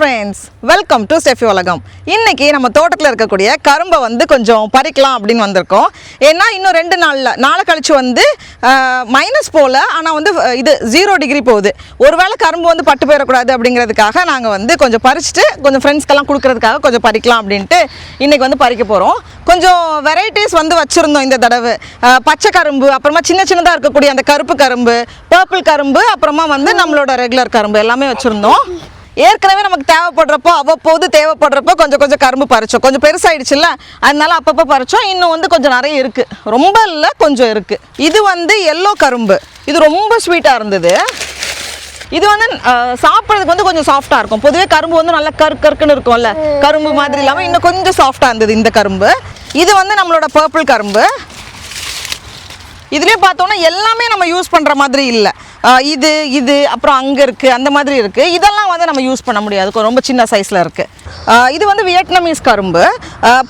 friends, welcome to Steffi உலகம். இன்னைக்கு நம்ம தோட்டத்துல இருக்கக்கூடிய கரும்பை வந்து கொஞ்சம் பறிக்கலாம் அப்படின்னு வந்திருக்கோம். ஏன்னா இன்னும் 2 நாளை கழிச்சு வந்து மைனஸ் போல, ஆனால் வந்து இது 0 டிகிரி போகுது. ஒருவேளை கரும்பு வந்து பட்டு போயிடக்கூடாது அப்படிங்கிறதுக்காக நாங்கள் வந்து கொஞ்சம் பறிச்சுட்டு கொஞ்சம் ஃப்ரெண்ட்ஸ்க்கெல்லாம் கொடுக்கறதுக்காக கொஞ்சம் பறிக்கலாம் அப்படின்ட்டு இன்னைக்கு வந்து பறிக்க போகிறோம். கொஞ்சம் வெரைட்டிஸ் வந்து வச்சுருந்தோம் இந்த தடவை. பச்சை கரும்பு, அப்புறமா சின்ன சின்னதாக இருக்கக்கூடிய அந்த கருப்பு கரும்பு, பர்பிள் கரும்பு, அப்புறமா வந்து நம்மளோட ரெகுலர் கரும்பு எல்லாமே வச்சுருந்தோம். ஏற்கனவே நமக்கு தேவைப்படுறப்போ அவ்வப்போது தேவைப்படுறப்போ கொஞ்சம் கொஞ்சம் கரும்பு பறிச்சோம். கொஞ்சம் பெருசாகிடுச்சுல்ல, அதனால அப்பப்போ பறிச்சோம். இன்னும் வந்து கொஞ்சம் நிறைய இருக்குது, ரொம்ப இல்லை கொஞ்சம் இருக்குது. இது வந்து எல்லோ கரும்பு, இது ரொம்ப ஸ்வீட்டாக இருந்தது. இது வந்து சாப்பிட்றதுக்கு வந்து கொஞ்சம் சாஃப்டாக இருக்கும். பொதுவே கரும்பு வந்து நல்லா கருக்குன்னு இருக்கும்ல, கரும்பு மாதிரி இல்லாமல் இன்னும் கொஞ்சம் சாஃப்டாக இருந்தது இந்த கரும்பு. இது வந்து நம்மளோட பர்பிள் கரும்பு. இதுலேயே பார்த்தோன்னா எல்லாமே நம்ம யூஸ் பண்ணுற மாதிரி இல்லை. இது அப்புறம் அங்கே இருக்குது, அந்த மாதிரி இருக்குது. இதெல்லாம் வந்து நம்ம யூஸ் பண்ண முடியாது, ரொம்ப சின்ன சைஸில் இருக்குது. இது வந்து வியட்நாமீஸ் கரும்பு.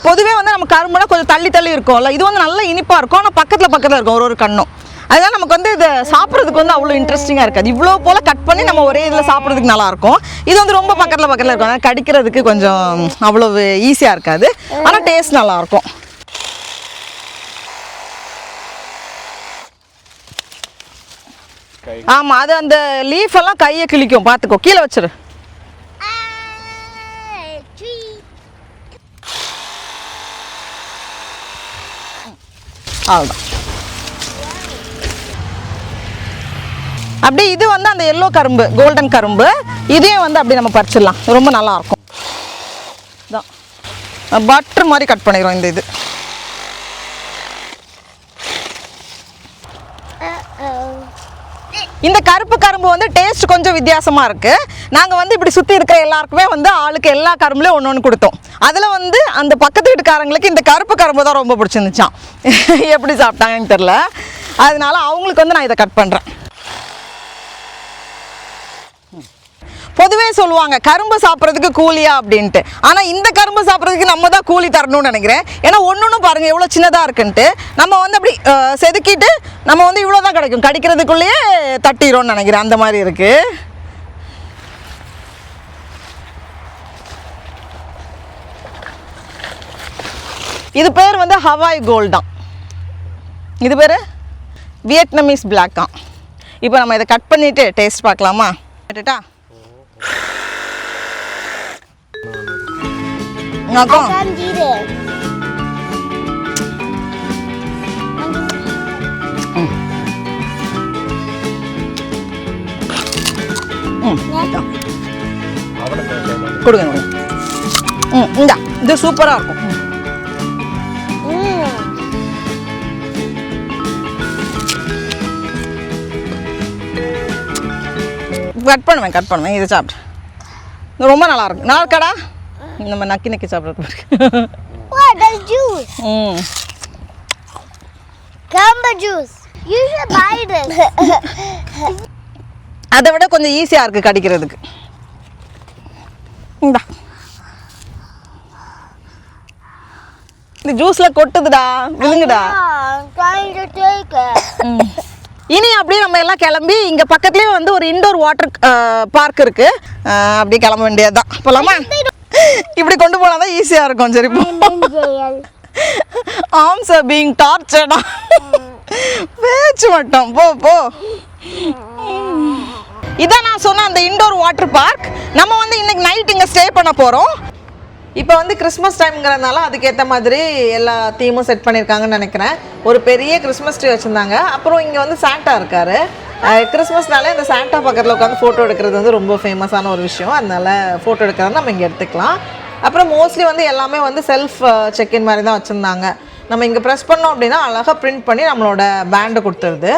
பொதுவே வந்து நம்ம கரும்புனா கொஞ்சம் தள்ளி தள்ளி இருக்கும்ல, இது வந்து நல்லா இனிப்பாக இருக்கும். ஆனால் பக்கத்தில் இருக்கும் ஒரு கண்ணும். அதனால் நமக்கு வந்து இதை சாப்பிட்றதுக்கு வந்து அவ்வளோ இன்ட்ரெஸ்டிங்காக இருக்காது. இவ்வளோ போல் கட் பண்ணி நம்ம ஒரே இதில் சாப்பிட்றதுக்கு நல்லாயிருக்கும். இது வந்து ரொம்ப பக்கத்தில் இருக்கும், அதனால் கடிக்கிறதுக்கு கொஞ்சம் அவ்வளோ ஈஸியாக இருக்காது, ஆனால் டேஸ்ட் நல்லாயிருக்கும். ஆமாம், அது அந்த லீஃப் எல்லாம் கையை கிழிக்கும், பார்த்துக்கோ. கீழே வச்சிரு. அவ்வளோதான். அப்படியே இது வந்து அந்த எல்லோ கரும்பு, கோல்டன் கரும்பு. இதையும் வந்து அப்படி நம்ம பறிச்சிடலாம், ரொம்ப நல்லா இருக்கும். இதான் பட்டர் மாதிரி கட் பண்ணிடுவோம் இந்த இது. இந்த கருப்பு கரும்பு வந்து டேஸ்ட் கொஞ்சம் வித்தியாசமாக இருக்குது. நாங்கள் வந்து இப்படி சுற்றி இருக்கிற எல்லாருக்குமே வந்து ஆளுக்கு எல்லா கரும்புலேயும் ஒன்று கொடுத்தோம். அதில் வந்து அந்த பக்கத்து வீட்டுக்காரங்களுக்கு இந்த கருப்பு கரும்பு தான் ரொம்ப பிடிச்சிருந்துச்சான். எப்படி சாப்பிட்டாங்கன்னு தெரில, அதனால அவங்களுக்கு வந்து நான் இதை கட் பண்ணுறேன். பொதுவே சொல்லுவாங்க கரும்பு சாப்பிட்றதுக்கு கூலியா அப்படின்ட்டு. ஆனால் இந்த கரும்பு சாப்பிட்றதுக்கு நம்ம தான் கூலி தரணும்னு நினைக்கிறேன். ஏன்னா ஒன்று பாருங்கள் எவ்வளோ சின்னதாக இருக்குன்ட்டு. நம்ம வந்து அப்படி செதுக்கிட்டு நம்ம வந்து இவ்வளோ தான் கிடைக்கும், கடிக்கிறதுக்குள்ளேயே தட்டிடும்னு நினைக்கிறேன். அந்த மாதிரி இருக்குது. இது பேர் வந்து ஹவாய் கோல்டான். இது பேர் வியட்நாமீஸ் பிளாக்கா. இப்போ நம்ம இதை கட் பண்ணிவிட்டு டேஸ்ட் பார்க்கலாமா? கேட்டுட்டா கொடுங்க. இந்தா, இது சூப்பராக இருக்கும். கட் பண்ணுவேன் இதை சாப்பிட்டு. ரொம்ப நல்லா இருக்கும். நல்லா இருக்காடா? நம்ம நக்கி சாப்பிட்றது. அதை விட கொஞ்சம் ஈஸியாக இருக்குது கடிக்கிறதுக்கு. இந்த ஜூஸில் கொட்டுதுடா, விழுங்குடா. இனி அப்படியே நம்ம எல்லாம் கிளம்பி இங்கே பக்கத்துலேயே வந்து ஒரு இன்டோர் வாட்டர் பார்க் இருக்குது, அப்படியே கிளம்ப வேண்டியது தான். போகலாமா? இப்படி கொண்டு போனால் தான் ஈஸியாக இருக்கும். சரி, ஆர்ம்ஸ் ஆர் பீயிங் டார்ச்சர்டா. பேச்சு மட்டும் போ. இதான் நான் சொன்ன அந்த இன்டோர் வாட்டர் பார்க். நம்ம வந்து இன்னைக்கு நைட் இங்கே ஸ்டே பண்ண போகிறோம். இப்போ வந்து கிறிஸ்மஸ் டைம்ங்கிறதுனால அதுக்கேற்ற மாதிரி எல்லா தீமும் செட் பண்ணியிருக்காங்கன்னு நினைக்கிறேன். ஒரு பெரிய கிறிஸ்மஸ் ட்ரீ வச்சுருந்தாங்க. அப்புறம் இங்கே வந்து சாண்டா இருக்கார். கிறிஸ்மஸ்னாலே இந்த சாண்டா பக்கத்தில் உட்காந்து ஃபோட்டோ எடுக்கிறது வந்து ரொம்ப ஃபேமஸான ஒரு விஷயம். அதனால் ஃபோட்டோ எடுக்கிறது நம்ம இங்கே எடுத்துக்கலாம். அப்புறம் மோஸ்ட்லி வந்து எல்லாமே வந்து செல்ஃப் செக்இன் மாதிரி தான் வச்சுருந்தாங்க. நம்ம இங்கே ப்ரெஸ் பண்ணோம் அப்படின்னா அழகாக பிரிண்ட் பண்ணி நம்மளோட பேண்டை கொடுத்துருது.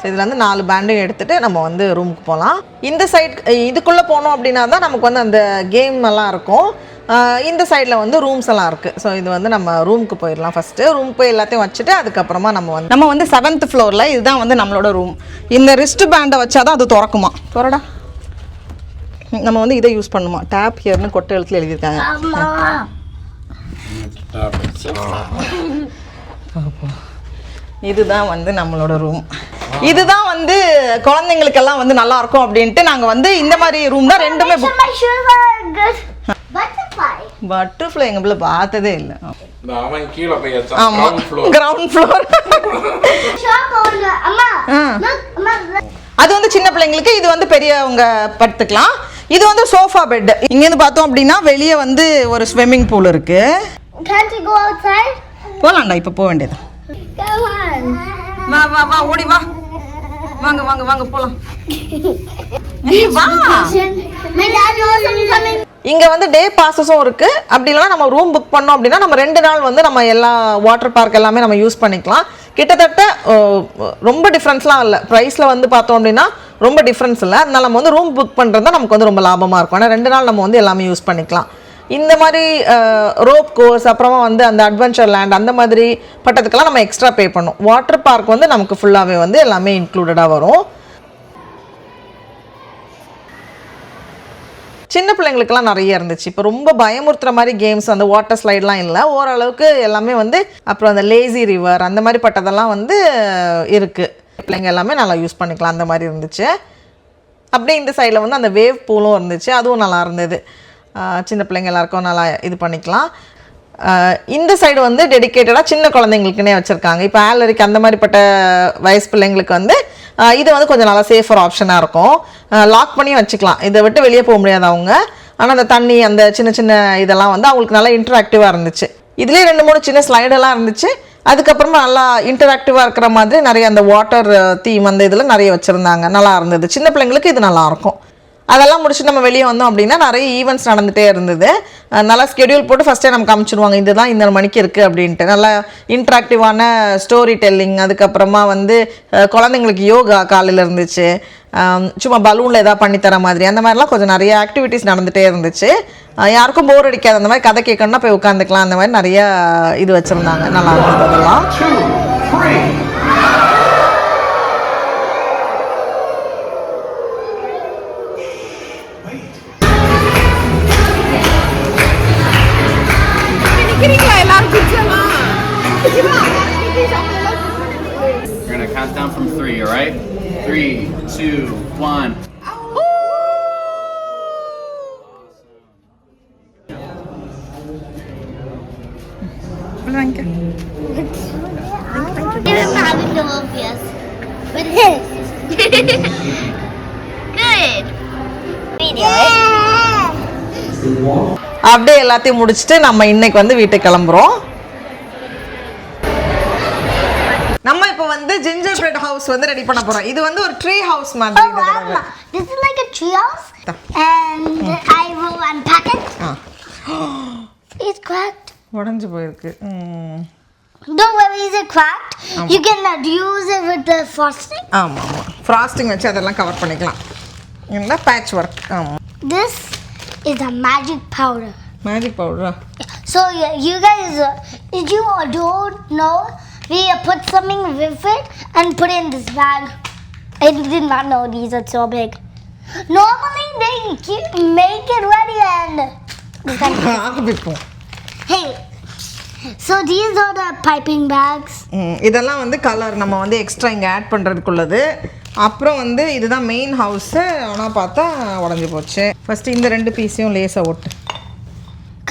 ஸோ இதில் வந்து 4 பேண்டையும் எடுத்துகிட்டு நம்ம வந்து ரூமுக்கு போகலாம். இந்த சைட் இதுக்குள்ளே போனோம் அப்படின்னா தான் நமக்கு வந்து அந்த கேம் எல்லாம் இருக்கும். இந்த சைடில் வந்து ரூம்ஸ் எல்லாம் இருக்குது. ஸோ இது வந்து நம்ம ரூமுக்கு போயிடலாம். ஃபஸ்ட்டு ரூம் போய் எல்லாத்தையும் வச்சுட்டு அதுக்கப்புறமா நம்ம வந்து 7th ஃப்ளோரில். இதுதான் வந்து நம்மளோட ரூம். இந்த ரிஸ்ட் பேண்டை வச்சா தான் அது திறக்குமா. திறடா. நம்ம வந்து இதை யூஸ் பண்ணுமா, டேப் ஹியர்னு கொட்டை எழுத்துல எழுதியிருக்காங்க. இதுதான் வந்து நம்மளோட ரூம். இதுதான் வந்து குழந்தைங்களுக்கெல்லாம் வந்து நல்லா இருக்கும் அப்படின்ட்டு நாங்கள் வந்து இந்த மாதிரி ரூம் தான் ரெண்டுமே புக். பட்டர்ஃப்ளை எங்க பிள்ளை பார்த்ததே இல்லை. அவன் கீழே போய் கிரவுண்ட் ஃப்ளோர். அது வந்து சின்ன பிள்ளைங்களுக்கு, இது வந்து பெரியவங்க படுத்துக்கலாம். இது வந்து சோஃபா பெட். இங்கேருந்து பார்த்தோம் அப்படின்னா வெளியே வந்து ஒரு ஸ்விம்மிங் பூல் இருக்கு. போலாம்டா, இப்போ போக வேண்டியது. வா வா வா, ஓடி வா. வாங்க வாங்க வாங்க போலாம். இங்க வந்து டே பாஸஸும் இருக்கு. அப்படி இல்லைன்னா நம்ம ரூம் புக் பண்ணோம் அப்படின்னா நம்ம 2 நாள் வந்து நம்ம எல்லா வாட்டர் பார்க் எல்லாமே நம்ம யூஸ் பண்ணிக்கலாம். கிட்டத்தட்ட ரொம்ப டிஃப்ரென்ஸ்லாம் இல்லை. ப்ரைஸில் வந்து பார்த்தோம் அப்படின்னா ரொம்ப டிஃப்ரென்ஸ் இல்லை. அதனால நம்ம வந்து ரூம் புக் பண்ணுறது தான் நமக்கு வந்து ரொம்ப லாபமாக இருக்கும். ஆனால் 2 நாள் நம்ம வந்து எல்லாமே யூஸ் பண்ணிக்கலாம். இந்த மாதிரி ரோப் கோர்ஸ், அப்புறமா வந்து அந்த அட்வென்ச்சர் லேண்ட், அந்த மாதிரி பட்டத்துக்கெல்லாம் நம்ம எக்ஸ்ட்ரா பே பண்ணணும். வாட்டர் பார்க் வந்து நமக்கு ஃபுல்லாகவே வந்து எல்லாமே இன்க்ளூடடாக வரும். சின்ன பிள்ளைங்களுக்குலாம் நிறைய இருந்துச்சு. இப்போ ரொம்ப பயமுறுத்துற மாதிரி கேம்ஸ், அந்த வாட்டர் ஸ்லைட்லாம் இல்லை. ஓரளவுக்கு எல்லாமே வந்து, அப்புறம் அந்த லேசி ரிவர் அந்த மாதிரி பட்டதெல்லாம் வந்து இருக்குது. பிள்ளைங்க எல்லாமே நல்லா யூஸ் பண்ணிக்கலாம். அந்த மாதிரி இருந்துச்சு. அப்படியே இந்த சைடில் வந்து அந்த வேவ் பூலும் இருந்துச்சு. அதுவும் நல்லா இருந்தது. சின்ன பிள்ளைங்க எல்லாருக்கும் நல்லா இது பண்ணிக்கலாம். இந்த சைடு வந்து டெடிக்கேட்டடாக சின்ன குழந்தைங்களுக்குன்னே வச்சுருக்காங்க. இப்போ ஆலரிக்கு அந்த மாதிரிப்பட்ட வயசு பிள்ளைங்களுக்கு வந்து இது வந்து கொஞ்சம் நல்லா சேஃபர் ஆப்ஷனாக இருக்கும். லாக் பண்ணி வச்சுக்கலாம். இதை விட்டு வெளியே போக முடியாது அவங்க. ஆனால் அந்த தண்ணி, அந்த சின்ன சின்ன இதெல்லாம் வந்து அவங்களுக்கு நல்லா இன்டராக்டிவாக இருந்துச்சு. இதுலேயே 2-3 சின்ன ஸ்லைடெல்லாம் இருந்துச்சு. அதுக்கப்புறமா நல்லா இன்டராக்டிவாக இருக்கிற மாதிரி நிறைய அந்த வாட்டர் தீம் அந்த இதில் நிறைய வச்சுருந்தாங்க. நல்லா இருந்தது. சின்ன பிள்ளைங்களுக்கு இது நல்லாயிருக்கும். அதெல்லாம் முடிச்சு நம்ம வெளியே வந்தோம் அப்படின்னா நிறைய ஈவெண்ட்ஸ் நடந்துகிட்டே இருந்தது. நல்லா ஸ்கெடியூல் போட்டு ஃபஸ்ட்டே நமக்கு காமிச்சிடுவாங்க, இதுதான் இந்த மணிக்கு இருக்குது அப்படின்ட்டு. நல்லா இன்ட்ராக்டிவான ஸ்டோரி டெல்லிங். அதுக்கப்புறமா வந்து குழந்தைங்களுக்கு யோகா காலையில் இருந்துச்சு. சும்மா பலூனில் எதாவது பண்ணித்தர மாதிரி அந்த மாதிரிலாம் கொஞ்சம் நிறைய ஆக்டிவிட்டீஸ் நடந்துகிட்டே இருந்துச்சு. யாருக்கும் போர் அடிக்காது. அந்த மாதிரி கதை கேட்கணுன்னா போய் உட்காந்துக்கலாம். அந்த மாதிரி நிறையா இது வச்சுருந்தாங்க. நல்லா இருந்தது அதெல்லாம். We're gonna count down from 3, all right? 3, 2, 1. அப்படியே எல்லாத்தையும் முடிச்சுட்டு நம்ம இன்னைக்கு வந்து வீட்டுக்கு கிளம்புறோம். நம்ம இப்போ வந்து ஜிஞ்சர் பிரெட் ஹவுஸ் வந்து ரெடி பண்ண போறோம். இது வந்து ஒரு ட்ரீ ஹவுஸ் மாதிரி. This is like a tree house and I will unpack it. It's cracked. உடைஞ்சு போயிருக்கு. Don't worry, is it cracked? You can use it with the frosting. ஆமா ஆமா, ஃப்ராஸ்டிங் வச்சு அதெல்லாம் கவர் பண்ணிக்கலாம். இந்த பேட்ச் ஒர்க். ஆமா. This is a magic powder. Magic powder. So you guys, did you don't know? We put something with it and put it in this bag. I did not know these are so big. Normally they make it ready and hey, so these are the piping bags. இதெல்லாம் வந்து colour நம்ம வந்து extra இங்கே add பண்ணுறதுக்குள்ளது. அப்புறம் வந்து இதுதான் main house. ஆனால் பார்த்தா உடஞ்சி போச்சு. ஃபஸ்ட்டு இந்த 2 பீஸையும் லேசாக ஓட்டு.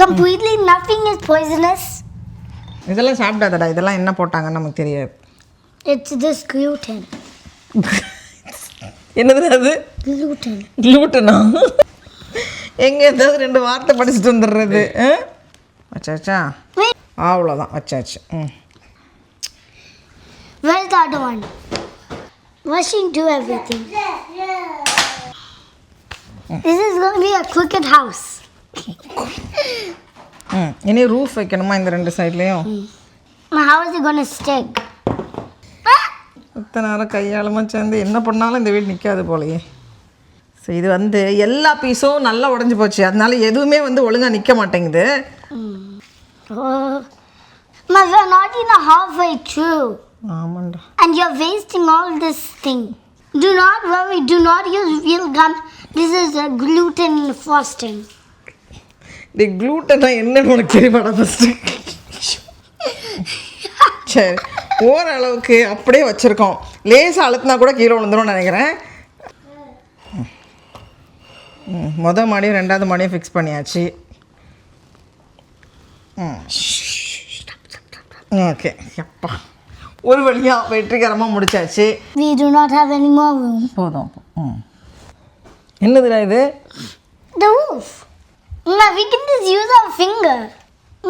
Completely nothing is poisonous. இதெல்லாம் சாப்பிடாதடா. இதெல்லாம் என்ன போட்டாங்கன்னு நமக்கு தெரியாது. It's this gluten. என்னது அது? Gluten. Gluten-ஆ? எங்கே ஏதாவது 2 வார்த்தை படிச்சுட்டு வந்துடுறது. வச்சாச்சா? அவ்வளோதான், வச்சாச்சு. Where's the other one? Washing do everything. This is going to be a cricket house. இனி ரூஃப் வைக்கணுமா இந்த 2 சைட்லேயும்? How is it going to stick? இத்தனை நேரம் கையாளமாக சேர்ந்து என்ன பண்ணாலும் இந்த வீடு நிற்காது போலையே. ஸோ இது வந்து எல்லா பீஸும் நல்லா உடஞ்சி போச்சு. அதனால எதுவுமே வந்து ஒழுங்காக நிற்க மாட்டேங்குது. We're not even halfway through. ஆமாண்டா. And you're wasting all this thing. Do not worry. Do not use real gum. This is a gluten frosting. தி க்ளூட்டனா என்னன்னு உனக்கு தெரியுமாடா ஃபஸ்ட்டு? சரி, ஓரளவுக்கு அப்படியே வச்சுருக்கோம். லேசாக அழுத்தினா கூட கீழே விழுந்துரும்னு நினைக்கிறேன். மொதல் மாடியும் ரெண்டாவது மாடியும் ஃபிக்ஸ் பண்ணியாச்சு. ஓகே அப்பா ஒரு வழியாக வெற்றிகரமாக முடிச்சாச்சு. We do not have any more room. போதும். என்னதுடா இது? The roof. Ma, we can just use our finger.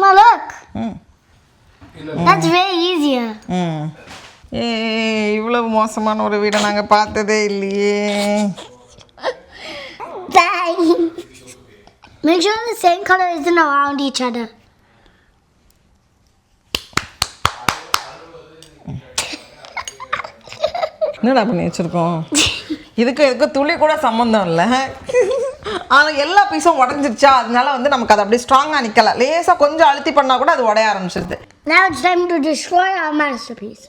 Ma, look. That's way easier. இவ்வளவு மோசமான ஒரு வீடை நாங்கள் பார்த்ததே இல்லையே. Bang. Make sure the same color isn't around each other. என்னடா பண்ணி வச்சுருக்கோம்? இதுக்கு துளி கூட சம்மந்தம் இல்லை. ஆனால் எல்லா பீஸும் உடஞ்சிருச்சா, அதனால வந்து நமக்கு அது அப்படியே ஸ்ட்ராங்காக நிற்கல. லேசாக கொஞ்சம் அழுத்தி பண்ணால் கூட அது உடைய ஆரம்பிச்சிருது. Now it's time to destroy our masterpiece.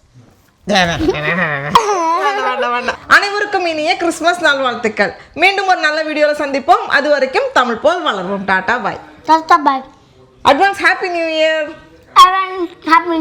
அனைவருக்கும் இனிய கிறிஸ்துமஸ் நல்வாழ்த்துக்கள். மீண்டும் ஒரு நல்ல வீடியோவில் சந்திப்போம். அது வரைக்கும் தமிழ் போல் வளர்வோம். டாடா பாய். Tata bye. Advance happy new year. Happy